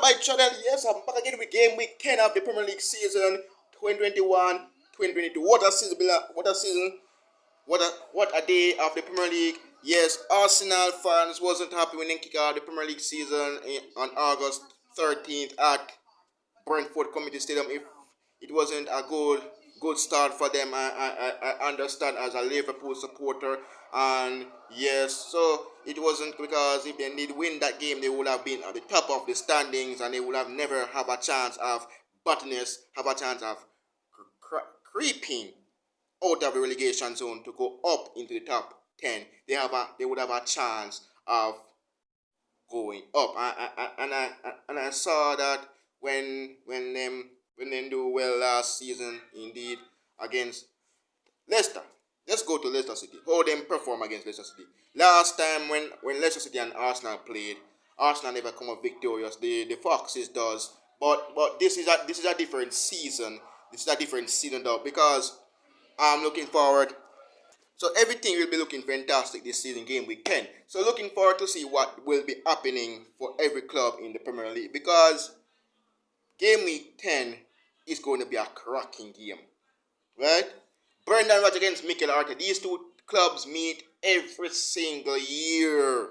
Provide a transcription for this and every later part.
My channel, yes, I'm back again with game week 10 of the Premier League season 2021-2022. What a season, what a season, what a day of the Premier League. Yes, Arsenal fans wasn't happy when they kicked out the Premier League season on August 13th at Brentford Community Stadium. If it wasn't a good start for them, I understand as a Liverpool supporter, and yes, so it wasn't, because if they did win that game, they would have been at the top of the standings, and they would have never have a chance of butterness, have a chance of creeping out of the relegation zone to go up into the top 10. They would have a chance of going up. And I saw that when them do well last season, indeed, against Leicester. Let's go to Leicester City. How them perform against Leicester City. Last time when Leicester City and Arsenal played, Arsenal never come up victorious. The Foxes does. But this is a different season. This is a different season though, because I'm looking forward. So everything will be looking fantastic this season, game week 10. So looking forward to see what will be happening for every club in the Premier League, because game week 10 is going to be a cracking game. Right? Brendan Rodgers against Mikel Arteta. These two clubs meet every single year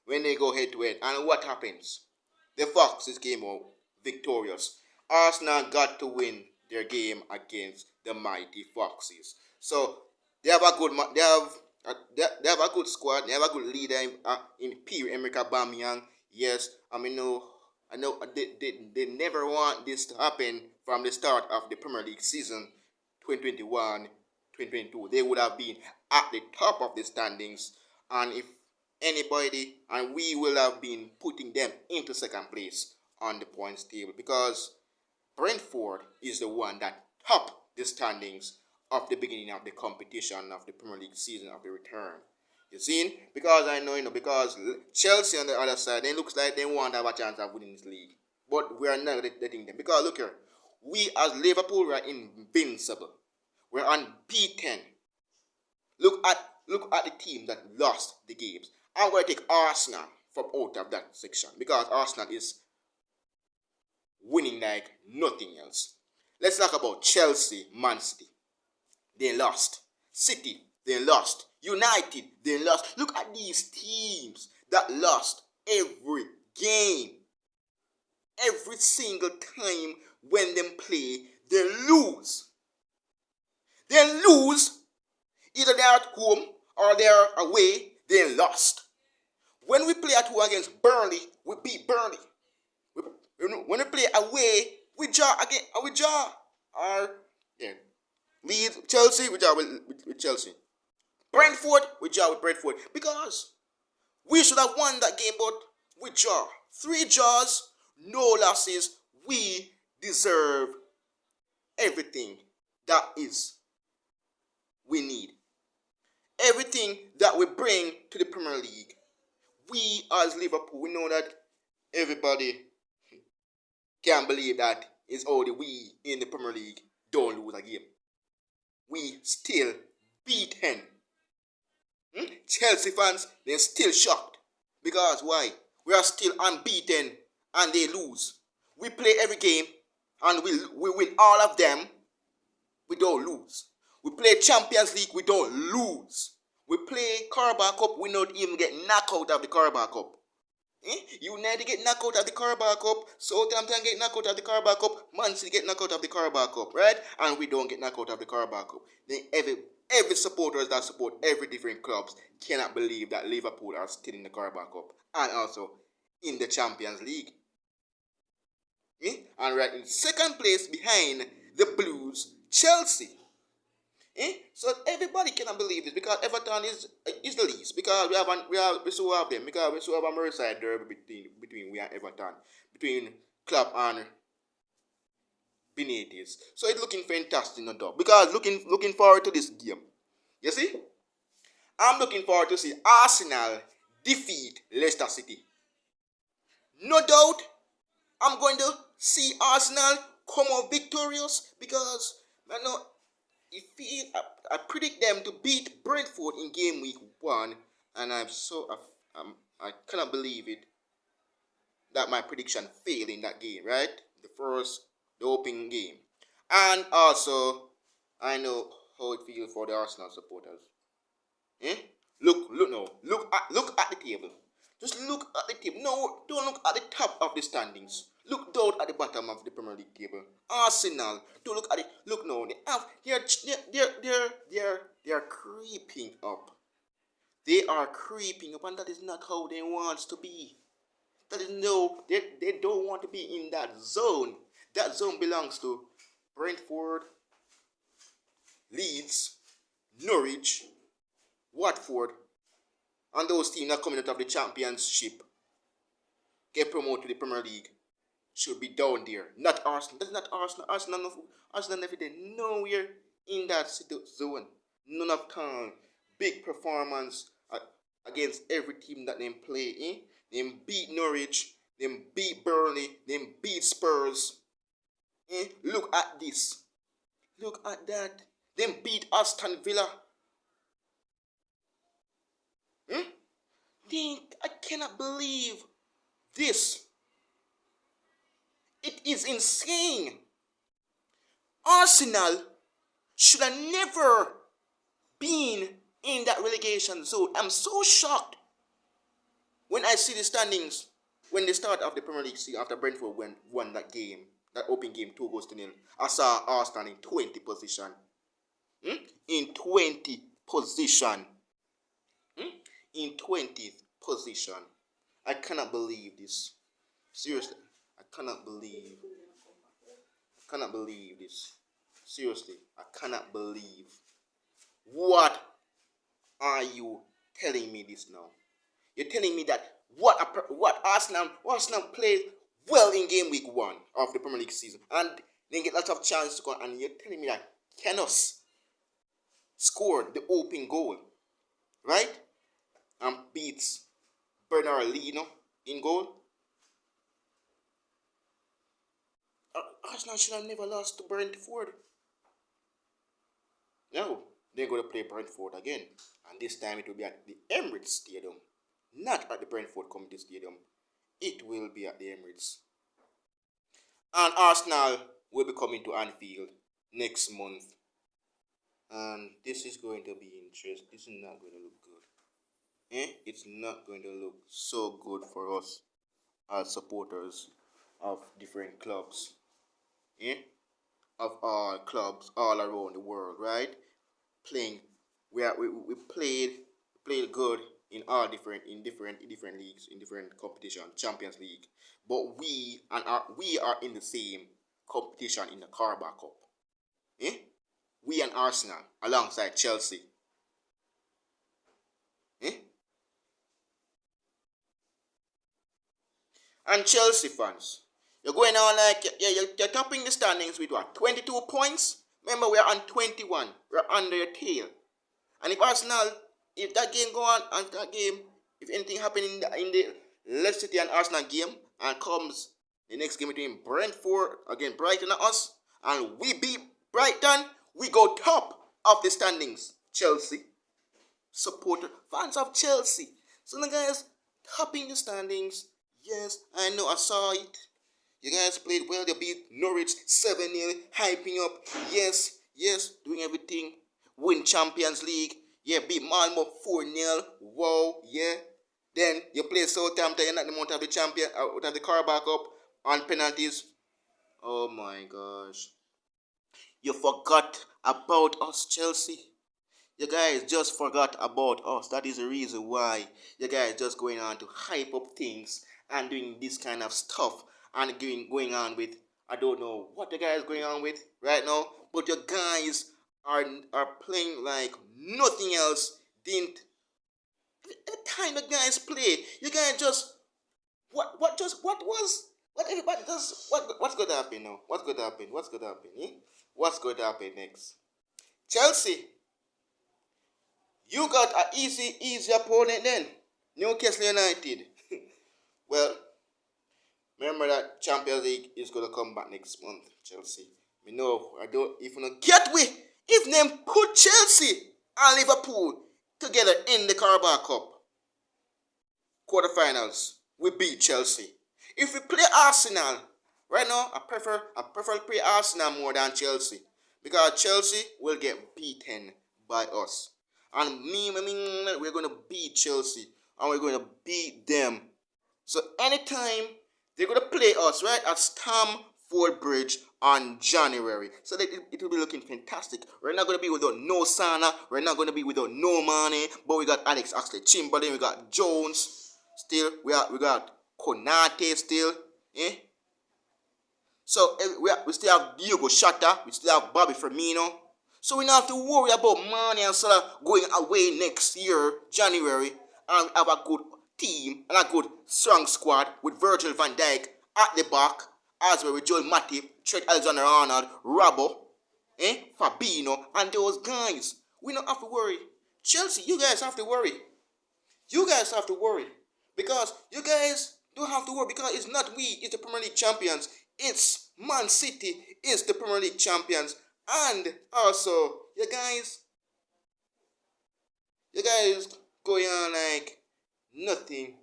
when they go head to head. And what happens? The Foxes came out victorious. Arsenal got to win their game against the mighty Foxes. So they have a good they have a good squad. They have a good leader in Pierre-Emerick Aubameyang. Yes, I know they never want this to happen from the start of the Premier League season 2021-2022. They would have been at the top of the standings, and if anybody, and we will have been putting them into second place on the points table, because Brentford is the one that top the standings of the beginning of the competition of the Premier League season of the return. You see? Because I know, because Chelsea on the other side, it looks like they won't have a chance of winning this league. But we are not letting them. Because look here, we as Liverpool are invincible. We're unbeaten. Look at the team that lost the games. I'm going to take Arsenal from out of that section, because Arsenal is winning like nothing else. Let's talk about Chelsea, Man City. They lost. City, they lost. United, they lost. Look at these teams that lost every game. Every single time when them play, they lose. They lose. Either they're at home or they're away, they lost. When we play at home against Burnley, we beat Burnley. When we play away, we draw again. We draw. Or yeah, Leeds, Chelsea, we draw with Chelsea. Brentford, we draw with Brentford. Because we should have won that game, but we draw. 3 draws, no losses. We deserve everything that is we need. Everything that we bring to the Premier League. We as Liverpool, we know that everybody can't believe that it's only we in the Premier League don't lose a game. We still beaten. Chelsea fans, they're still shocked. Because why? We are still unbeaten and they lose. We play every game and we win all of them. We don't lose. We play Champions League, we don't lose. We play Carabao Cup, we don't even get knocked out of the Carabao Cup. United get knocked out of the Carabao Cup, Southampton get knocked out of the Carabao Cup, Man City get knocked out of the Carabao Cup, right? And we don't get knocked out of the Carabao Cup. Then every supporters that support every different clubs cannot believe that Liverpool are still in the Carabao Cup and also in the Champions League. And right in second place behind the Blues, Chelsea. So everybody cannot believe this, because Everton is the least, because we still have them, because we still have a Merseyside derby between we and Everton, between Klopp and Benitez. So it's looking fantastic, no doubt, because looking forward to this game. You see, I'm looking forward to see Arsenal defeat Leicester City. No doubt, I'm going to see Arsenal come out victorious, because I know. I predict them to beat Brentford in game week 1, and I cannot believe it. that my prediction failed in that game, right? The opening game. And also, I know how it feels for the Arsenal supporters. Eh? Look at the table. Just look at the table. No, don't look at the top of the standings. Look down at the bottom of the Premier League table. Arsenal. Don't look at it. Look now. They're creeping up. They are creeping up, and that is not how they want to be. That is no. They don't want to be in that zone. That zone belongs to Brentford, Leeds, Norwich, Watford, and those teams that coming out of the championship get promoted to the Premier League should be down there. Not Arsenal. That's not Arsenal. Arsenal never did nowhere in that zone. None of time. Big performance against every team that they play. Eh? They beat Norwich. They beat Burnley. They beat Spurs. Eh? Look at this. Look at that. They beat Aston Villa. Hmm? I cannot believe this. It is insane. Arsenal should have never been in that relegation zone. I'm so shocked when I see the standings when the start of the Premier League season after Brentford won that game, that opening game 2-0. I saw Arsenal in 20 position. In 20 position. In 20th position. I cannot believe this. Seriously, I cannot believe this. Seriously, I cannot believe. What are you telling me this now? You're telling me that what Arsenal played well in game week 1 of the Premier League season, and they get lots of chances to go, and you're telling me that Kenos scored the opening goal, right? And beats Bernardino in goal. Arsenal should have never lost to Brentford. No, they're going to play Brentford again. And this time it will be at the Emirates Stadium. Not at the Brentford Community Stadium. It will be at the Emirates. And Arsenal will be coming to Anfield next month. And this is going to be interesting. This is not going to look good. It's not going to look so good for us as supporters of different clubs. Of all clubs all around the world, right? We played good in all different leagues, in different competition, Champions League. But we are in the same competition in the Carabao Cup. We and Arsenal alongside Chelsea. And Chelsea fans, you're going on like you're topping the standings with what? 22 points? Remember, we're on 21. We're under your tail. And if Arsenal, if that game go on, and that game, if anything happen in the Leicester City and Arsenal game, and comes the next game between Brentford against Brighton and us, and we beat Brighton, we go top of the standings. Chelsea supporter, fans of Chelsea. So the guys topping the standings. Yes, I know, I saw it. You guys played well. They beat Norwich 7-0, hyping up. Yes, doing everything. Win Champions League. Yeah, beat Malmo 4-0. Wow, yeah. Then you play Southampton, you're not the month of the champion, out of the Carabao Cup on penalties. Oh my gosh. You forgot about us, Chelsea. You guys just forgot about us. That is the reason why you guys just going on to hype up things and doing this kind of stuff and going on with, I don't know what the guys going on with right now, but your guys are playing like nothing else didn't. At the time the guys play, you guys just what everybody does, what's going to happen now? What's going to happen? What's going to happen next? Chelsea, you got an easy opponent then. Newcastle United. Well, remember that Champions League is going to come back next month, Chelsea. I don't even get if them put Chelsea and Liverpool together in the Carabao Cup quarterfinals, we beat Chelsea. If we play Arsenal, right now I prefer play Arsenal more than Chelsea because Chelsea will get beaten by us. And we're gonna beat Chelsea and we're gonna beat them. So anytime they're gonna play us right at Stamford Bridge on January, so that it will be looking fantastic. We're not gonna be without no Sana, we're not gonna be without no Mane, but we got Alex Oxlade-Chamberlain, we got Jones, still we got Konate still, eh? So we still have Diogo Shata, we still have Bobby Firmino. So we don't have to worry about Mane and Salah going away next year, January, and have a good team and a good strong squad with Virgil van Dijk at the back, as well with Joel Matip, Trent Alexander-Arnold, Robbo, Fabinho, and those guys. We don't have to worry. Chelsea, you guys have to worry. You guys have to worry because you guys don't have to worry because it's not we, it's the Premier League champions. It's Man City, it's the Premier League champions, and also you guys going on like nothing,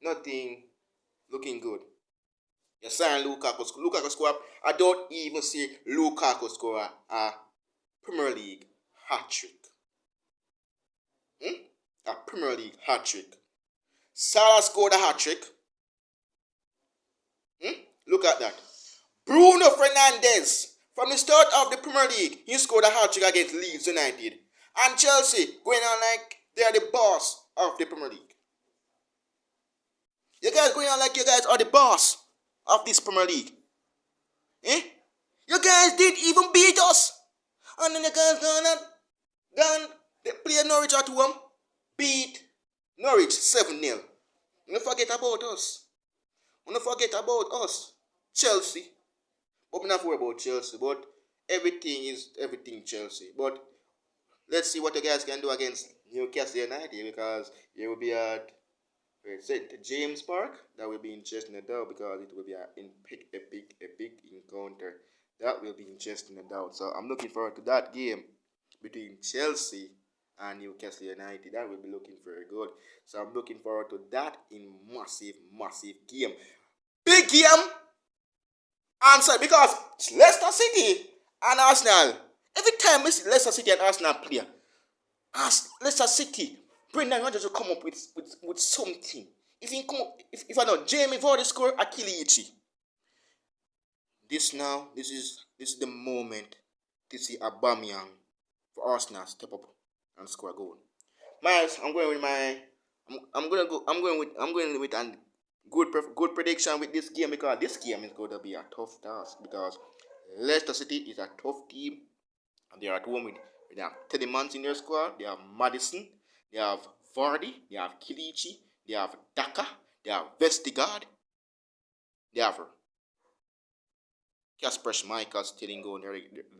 nothing looking good. You sign Lukaku. Lukaku score. I don't even see Lukaku score a Premier League hat trick. A Premier League hat trick. Salah scored a hat trick. Look at that. Bruno Fernandes, from the start of the Premier League, he scored a hat trick against Leeds United. And Chelsea going on like they are the boss of the Premier League. You guys going on like you guys are the boss of this Premier League. Eh? You guys didn't even beat us. And then you guys gone they play Norwich at home, beat Norwich 7-0. Don't forget about us. Don't forget about us. Chelsea. But we're not worried about Chelsea. But everything is everything Chelsea. But let's see what you guys can do against Newcastle United because it will be at St. James Park. That will be interesting though because it will be an epic encounter. That will be interesting doubt. So I'm looking forward to that game between Chelsea and Newcastle United. That will be looking very good. So I'm looking forward to that in massive game. Big game answer because it's Leicester City and Arsenal. Every time Leicester City and Arsenal play, Leicester City, Brendan Rodgers will come up with something. If he come up, if I know Jamie Vardy score Akiliichi. This is the moment to see Aubameyang for Arsenal step up and score a goal. Miles, I'm going with a good prediction with this game because this game is going to be a tough task because Leicester City is a tough team and they are at home with they have Telemans in their squad, they have Madison, they have Vardy, they have Kilichi, they have Daka, they have Vestigard, they have Kasper Schmeichel still in going.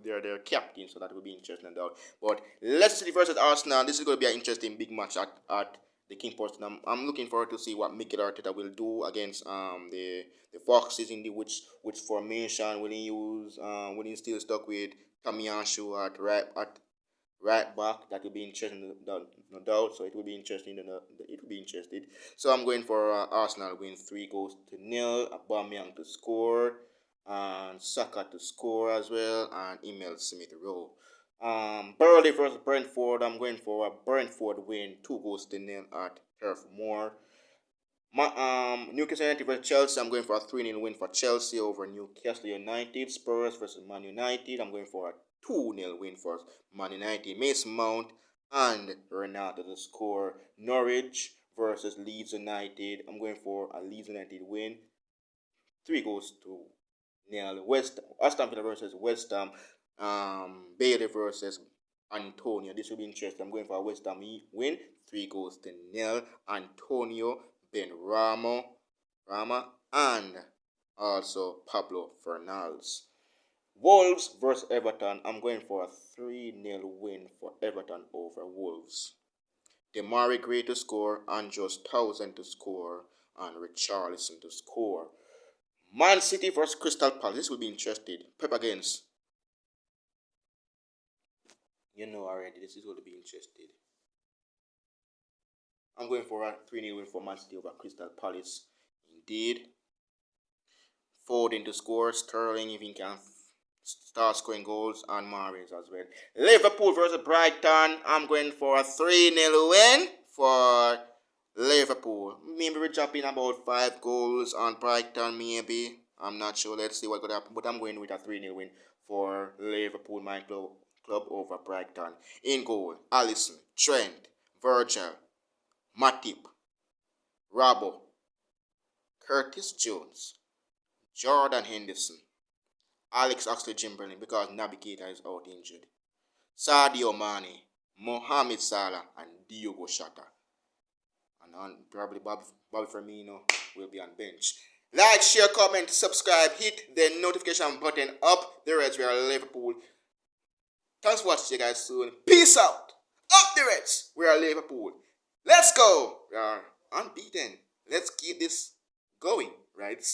They're their captain, so that will be interesting and doubt. But Leicester City versus Arsenal. This is going to be an interesting big match at the King Post. I'm looking forward to see what Mikel Arteta will do against the Foxes in the which formation will he use. Will he still stuck with Tomiyasu at right back? That will be interesting, no doubt. So it will be interesting. It will be interested. So I'm going for Arsenal win 3-0. Aubameyang to score and Saka to score as well, and Emil Smith Rowe. Burnley versus Brentford. I'm going for a Brentford win, 2-0 at Turf Moor. Newcastle United versus Chelsea. I'm going for a 3-0 win for Chelsea over Newcastle United. Spurs versus Man United. I'm going for a 2-0 win for Man United. Mason Mount and Renato to score. Norwich versus Leeds United. I'm going for a Leeds United win, 3-0. Aston Villa versus West Ham. Bailey versus Antonio. This will be interesting. I'm going for a West Ham win, 3-0. Antonio, Rama, and also Pablo Fernandes. Wolves versus Everton. I'm going for a 3-0 win for Everton over Wolves. Demari Gray to score, Andros Townsend to score, and Richarlison to score. Man City versus Crystal Palace. This will be interesting. Pep against. You know already. This is going to be interesting. I'm going for a 3-0 win for Man City over Crystal Palace. Indeed. Foden to score, Sterling if he can start scoring goals, and Mahrez as well. Liverpool versus Brighton. I'm going for a 3-0 win for Liverpool. Maybe we're dropping about 5 goals on Brighton, maybe. I'm not sure. Let's see what could happen. But I'm going with a 3-0 win for Liverpool, my club over Brighton. In goal, Alisson, Trent, Virgil, Matip, Rabo, Curtis Jones, Jordan Henderson, Alex Oxlade-Chamberlain because Naby Keita is out injured, Sadio Mane, Mohamed Salah, and Diogo Jota. And probably Bobby Firmino will be on bench. Like, share, comment, subscribe, hit the notification button up. The Reds, we are Liverpool. Thanks for watching, see you guys soon. Peace out. Up the Reds, we are Liverpool. Let's go. We are unbeaten. Let's keep this going, right?